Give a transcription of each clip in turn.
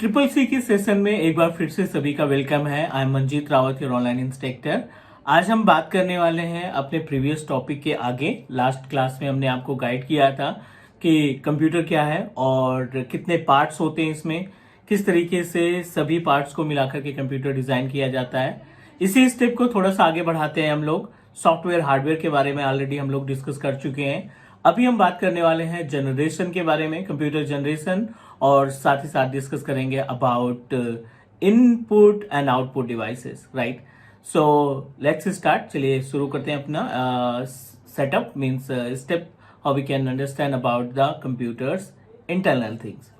Triple C के session में एक बार फिर से सभी का वेलकम है। I am Manjeet Rawat, your online instructor. आज हम बात करने वाले हैं अपने प्रीवियस टॉपिक के आगे। लास्ट क्लास में हमने आपको गाइड किया था कि कंप्यूटर क्या है और कितने पार्ट्स होते हैं इसमें, किस तरीके से सभी पार्ट्स को मिलाकर के कंप्यूटर डिजाइन किया जाता है। इसी स्टेप को थोड़ा सा आगे बढ़ाते हैं हम लोग। सॉफ्टवेयर हार्डवेयर के बारे में ऑलरेडी हम लोग डिस्कस कर चुके हैं। अभी हम बात करने वाले हैं जनरेशन के बारे में, कंप्यूटर जनरेशन, और साथ ही साथ डिस्कस करेंगे about input and output devices, right. So let's start. चलिए शुरू करते हैं अपना setup means step how we can understand about the computers internal things.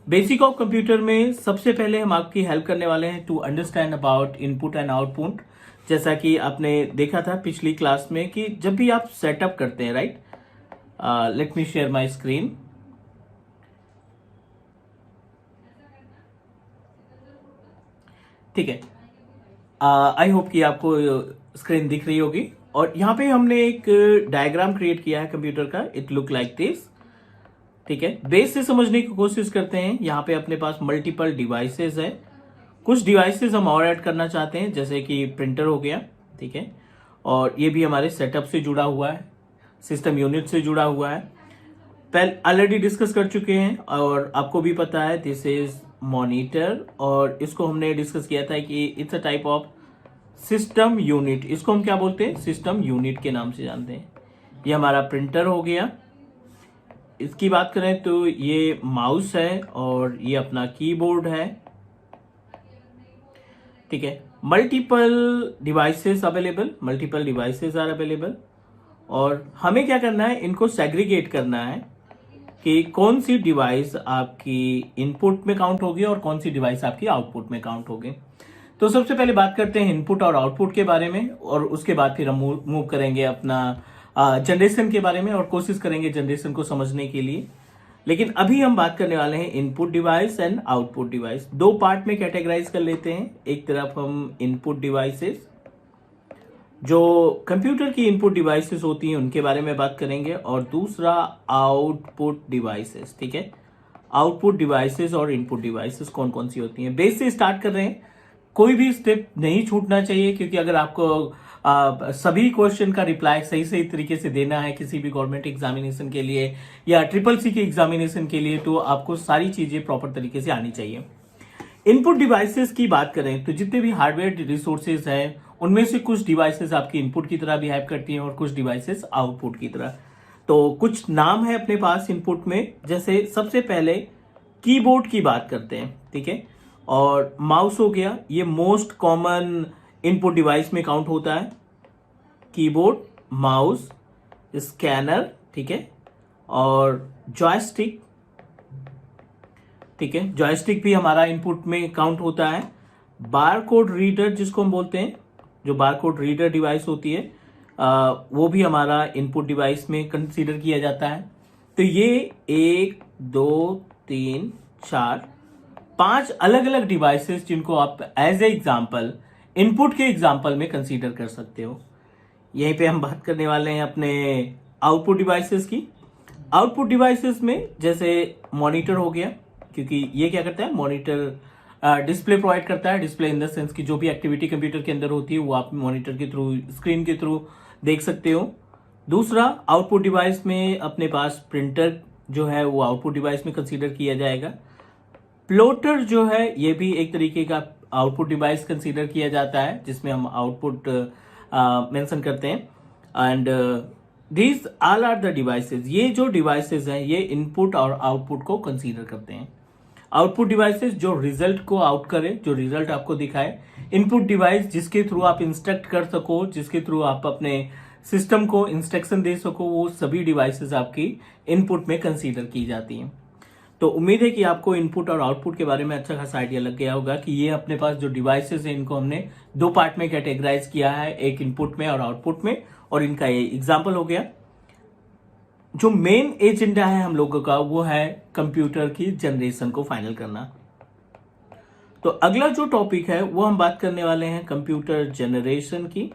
Basic of computer में सबसे पहले हम आपकी हेल्प करने वाले हैं to understand about input and output. जैसा कि आपने देखा था पिछली क्लास में कि जब भी आप सेटअप करते हैं, right, let me share my screen. ठीक है, आई होप कि आपको स्क्रीन दिख रही होगी। और यहाँ पे हमने एक डायग्राम क्रिएट किया है कंप्यूटर का। It look like this. ठीक है, बेस से समझने की कोशिश करते हैं। यहाँ पे अपने पास मल्टीपल डिवाइसेस है। कुछ डिवाइसेस हम और ऐड करना चाहते हैं, जैसे कि प्रिंटर हो गया, ठीक है, और ये भी हमारे सेटअप से जुड़ा हुआ है, सिस्टम यूनिट से जुड़ा हुआ है। पहले ऑलरेडी डिस्कस कर चुके हैं और आपको भी पता है दिस इज मॉनिटर, और इसको हमने डिस्कस किया था कि it's a type of system unit. इसको हम क्या बोलते हैं? सिस्टम यूनिट के नाम से जानते हैं। ये हमारा प्रिंटर हो गया। इसकी बात करें तो ये माउस है और ये अपना कीबोर्ड है। ठीक है, मल्टीपल डिवाइसेस आर अवेलेबल, और हमें क्या करना है, इनको सेग्रीगेट करना है कि कौन सी डिवाइस आपकी इनपुट में काउंट होगी और कौन सी डिवाइस आपकी आउटपुट में काउंट होगी। तो सबसे पहले बात करते हैं इनपुट और आउटपुट के बारे में, और उसके बाद फिर हम मूव करेंगे अपना जनरेशन के बारे में और कोशिश करेंगे जनरेशन को समझने के लिए। लेकिन अभी हम बात करने वाले हैं input device and output device. दो पार्ट में कैटेगराइज कर लेते हैं। एक तरफ हम इनपुट डिवाइसेस, जो कंप्यूटर की इनपुट डिवाइसेस होती हैं उनके बारे में बात करेंगे, और दूसरा आउटपुट डिवाइसेस। ठीक है, आउटपुट डिवाइसेस और इनपुट डिवाइसेस कौन कौन सी होती हैं। बेस से स्टार्ट कर रहे हैं, कोई भी स्टेप नहीं छूटना चाहिए, क्योंकि अगर आपको सभी क्वेश्चन का रिप्लाई सही सही तरीके से देना है किसी भी गवर्नमेंट एग्जामिनेशन के लिए या ट्रिपल सी के एग्जामिनेशन के लिए, तो आपको सारी चीजें प्रॉपर तरीके से आनी चाहिए। इनपुट डिवाइसेस की बात करें तो जितने भी हार्डवेयर रिसोर्सेज हैं उनमें से कुछ डिवाइसेस आपकी इनपुट की तरह बिहेव करती हैं और कुछ डिवाइसेस आउटपुट की तरह। तो कुछ नाम है अपने पास इनपुट में, जैसे सबसे पहले कीबोर्ड की बात करते हैं, ठीक है, और माउस हो गया। ये मोस्ट कॉमन इनपुट डिवाइस में काउंट होता है। कीबोर्ड, माउस, स्कैनर, ठीक है, और जॉयस्टिक। ठीक है, जॉयस्टिक भी हमारा इनपुट में काउंट होता है। बारकोड रीडर जिसको हम बोलते हैं, जो बारकोड रीडर डिवाइस होती है, वो भी हमारा इनपुट डिवाइस में कंसीडर किया जाता है। तो ये 1 2 3 4 5 अलग अलग डिवाइसेस जिनको आप एज ए एग्जाम्पल इनपुट के एग्जाम्पल में कंसीडर कर सकते हो। यहीं पे हम बात करने वाले हैं अपने आउटपुट डिवाइसेस की। आउटपुट डिवाइसेस में जैसे मॉनिटर हो गया, क्योंकि ये क्या करता है, मॉनिटर डिस्प्ले प्रोवाइड करता है। डिस्प्ले इन द सेंस की जो भी एक्टिविटी कंप्यूटर के अंदर होती है वो आप मॉनिटर के थ्रू, स्क्रीन के थ्रू देख सकते हो। दूसरा, आउटपुट डिवाइस में अपने पास प्रिंटर जो है वो आउटपुट डिवाइस में कंसीडर किया जाएगा। प्लॉटर जो है ये भी एक तरीके का आउटपुट डिवाइस कंसीडर किया जाता है, जिसमें हम आउटपुट मेंशन करते हैं। And these all are the devices. ये जो डिवाइसेस हैं ये इनपुट और आउटपुट को कंसीडर करते हैं। आउटपुट डिवाइसेस जो रिजल्ट को आउट करे, जो रिजल्ट आपको दिखाए। इनपुट डिवाइस जिसके थ्रू आप इंस्ट्रक्ट कर सको, जिसके थ्रू आप अपने सिस्टम को इंस्ट्रक्शन दे सको, वो सभी डिवाइसेस आपकी इनपुट में कंसीडर की जाती हैं। तो उम्मीद है कि आपको इनपुट और आउटपुट के बारे में अच्छा खासा आइडिया लग गया होगा कि ये अपने पास जो डिवाइसेस हैं इनको हमने दो पार्ट में कैटेगराइज किया है, एक इनपुट में और आउटपुट में, और इनका ये एग्जाम्पल हो गया। जो मेन एजेंडा है हम लोगों का वो है कंप्यूटर की जनरेशन को फाइनल करना। तो अगला जो टॉपिक है वो हम बात करने वाले हैं कंप्यूटर जनरेशन की।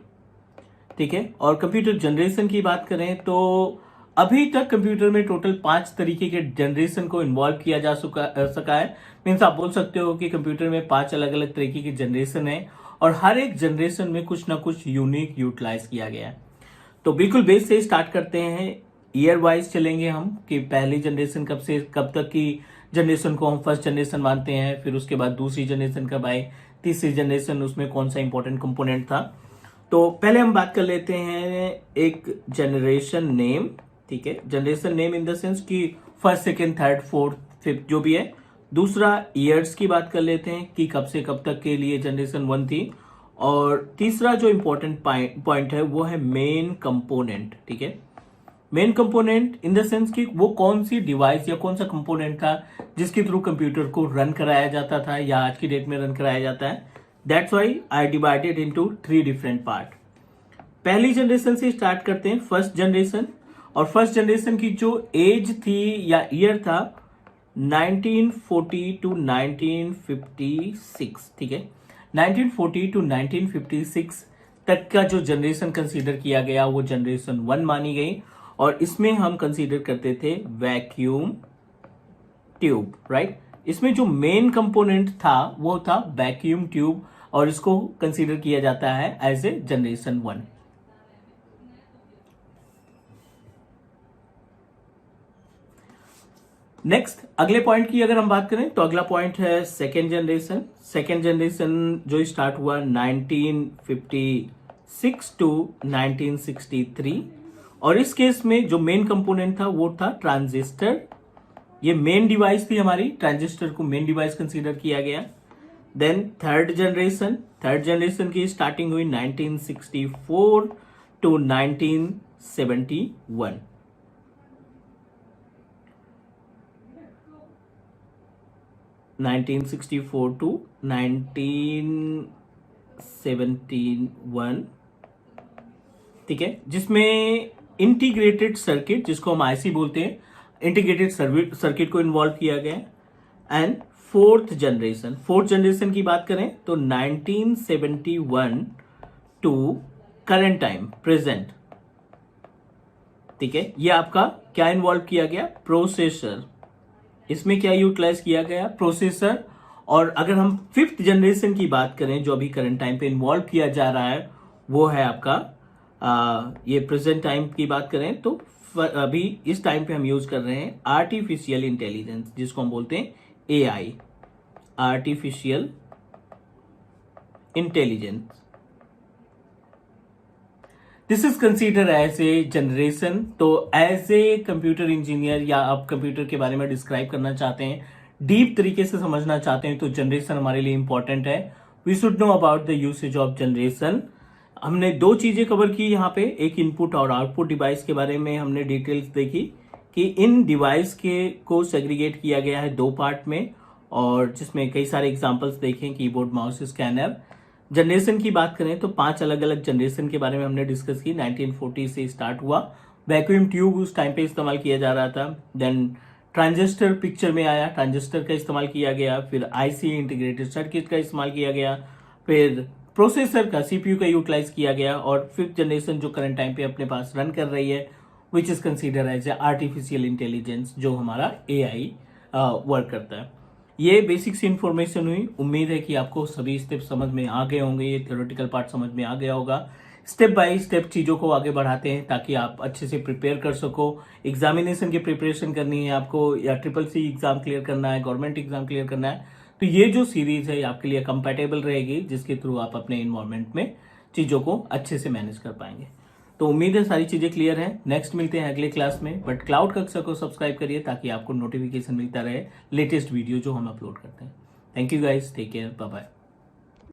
ठीक है, और कंप्यूटर जनरेशन की बात करें तो अभी तक कंप्यूटर में टोटल 5 तरीके के जनरेशन को इन्वॉल्व किया जा सका है। मीन्स आप बोल सकते हो कि कंप्यूटर में 5 अलग अलग तरीके की जनरेशन है और हर एक जनरेशन में कुछ ना कुछ यूनिक यूटिलाइज किया गया है। तो बिल्कुल बेस से स्टार्ट करते हैं, ईयर वाइज चलेंगे हम कि पहली जनरेशन कब से कब तक की जनरेशन को हम फर्स्ट जनरेशन मानते हैं, फिर उसके बाद दूसरी जनरेशन कब आई, तीसरी जनरेशन उसमें कौन सा इंपॉर्टेंट कंपोनेंट था। तो पहले हम बात कर लेते हैं एक जनरेशन नेम, ठीक है, generation name in the sense कि first second third fourth fifth जो भी है। दूसरा ईयर्स की बात कर लेते हैं कि कब से कब तक के लिए जनरेशन 1 थी। और तीसरा जो इंपॉर्टेंट पॉइंट है वो है मेन कंपोनेंट, ठीक है, main component in the sense कि वो कौन सी डिवाइस या कौन सा कंपोनेंट था जिसके थ्रू कंप्यूटर को रन कराया जाता था या आज की डेट में रन कराया जाता है। That's why I divided into 3 different part. पहली जनरेशन से स्टार्ट करते हैं, फर्स्ट जनरेशन। और फर्स्ट जनरेशन की जो एज थी या ईयर था 1940 टू 1956, ठीक है, 1940 टू 1956 तक का जो जनरेशन कंसीडर किया गया वो जनरेशन 1 मानी गई। और इसमें हम कंसीडर करते थे वैक्यूम ट्यूब, राइट। इसमें जो मेन कंपोनेंट था वो था वैक्यूम ट्यूब और इसको कंसीडर किया जाता है एज ए जनरेशन 1। नेक्स्ट अगले पॉइंट की अगर हम बात करें तो अगला पॉइंट है सेकेंड जनरेशन। सेकेंड जनरेशन जो स्टार्ट हुआ 1956 टू 1963 और इस केस में जो मेन कंपोनेंट था वो था ट्रांजिस्टर। ये मेन डिवाइस थी हमारी, ट्रांजिस्टर को मेन डिवाइस कंसीडर किया गया। देन थर्ड जनरेशन की स्टार्टिंग हुई 1964 टू 1971। टू 1971, ठीक है, जिसमें इंटीग्रेटेड सर्किट जिसको हम आईसी बोलते हैं, इंटीग्रेटेड सर्किट को इन्वॉल्व किया गया। एंड फोर्थ जनरेशन की बात करें तो 1971 टू करंट टाइम प्रेजेंट, ठीक है, ये आपका क्या इन्वॉल्व किया गया, प्रोसेसर। इसमें क्या यूटिलाइज किया गया, प्रोसेसर। और अगर हम फिफ्थ जनरेशन की बात करें जो अभी करंट टाइम पे इन्वॉल्व किया जा रहा है वो है आपका ये प्रेजेंट टाइम की बात करें तो अभी इस टाइम पे हम यूज कर रहे हैं आर्टिफिशियल इंटेलिजेंस जिसको हम बोलते हैं AI, artificial intelligence. This is consider as a generation. तो एज ए कंप्यूटर इंजीनियर या आप कंप्यूटर के बारे में डिस्क्राइब करना चाहते हैं, डीप तरीके से समझना चाहते हैं तो जनरेशन हमारे लिए इंपॉर्टेंट है। We should know about the usage of generation. हमने 2 चीजें कवर की यहाँ पे, एक इनपुट और आउटपुट डिवाइस के बारे में हमने डिटेल्स देखी कि इन डिवाइस के को सेग्रीगेट किया गया है 2 पार्ट में और जिसमें कई सारे एग्जांपल्स देखें, कीबोर्ड, माउस, स्कैनर। जनरेशन की बात करें तो 5 अलग अलग जनरेशन के बारे में हमने डिस्कस की। 1940 से स्टार्ट हुआ, वैक्यूम ट्यूब उस टाइम पे इस्तेमाल किया जा रहा था। देन ट्रांजिस्टर पिक्चर में आया, ट्रांजिस्टर का इस्तेमाल किया गया। फिर आईसी इंटीग्रेटेड सर्किट का इस्तेमाल किया गया। फिर प्रोसेसर का, सीपीयू का यूटिलाइज किया गया। और फिफ्थ जनरेशन जो करंट टाइम पे अपने पास रन कर रही है which is consider as a artificial intelligence, जो हमारा एआई वर्क करता है। ये बेसिक सी इंफॉर्मेशन हुई। उम्मीद है कि आपको सभी स्टेप समझ में आ गए होंगे, ये थ्योरेटिकल पार्ट समझ में आ गया होगा। स्टेप बाय स्टेप चीज़ों को आगे बढ़ाते हैं ताकि आप अच्छे से प्रिपेयर कर सको। एग्जामिनेशन की प्रिपरेशन करनी है आपको या CCC एग्जाम क्लियर करना है, गवर्नमेंट एग्जाम क्लियर करना है, तो ये जो सीरीज है आपके लिए कंपैटिबल रहेगी जिसके थ्रू आप अपने इन्वायरमेंट में चीज़ों को अच्छे से मैनेज कर पाएंगे। तो उम्मीद है सारी चीज़ें क्लियर हैं। नेक्स्ट मिलते हैं अगले क्लास में, बट क्लाउड कक्षा को सब्सक्राइब करिए ताकि आपको नोटिफिकेशन मिलता रहे लेटेस्ट वीडियो जो हम अपलोड करते हैं। Thank you guys, take care, bye bye.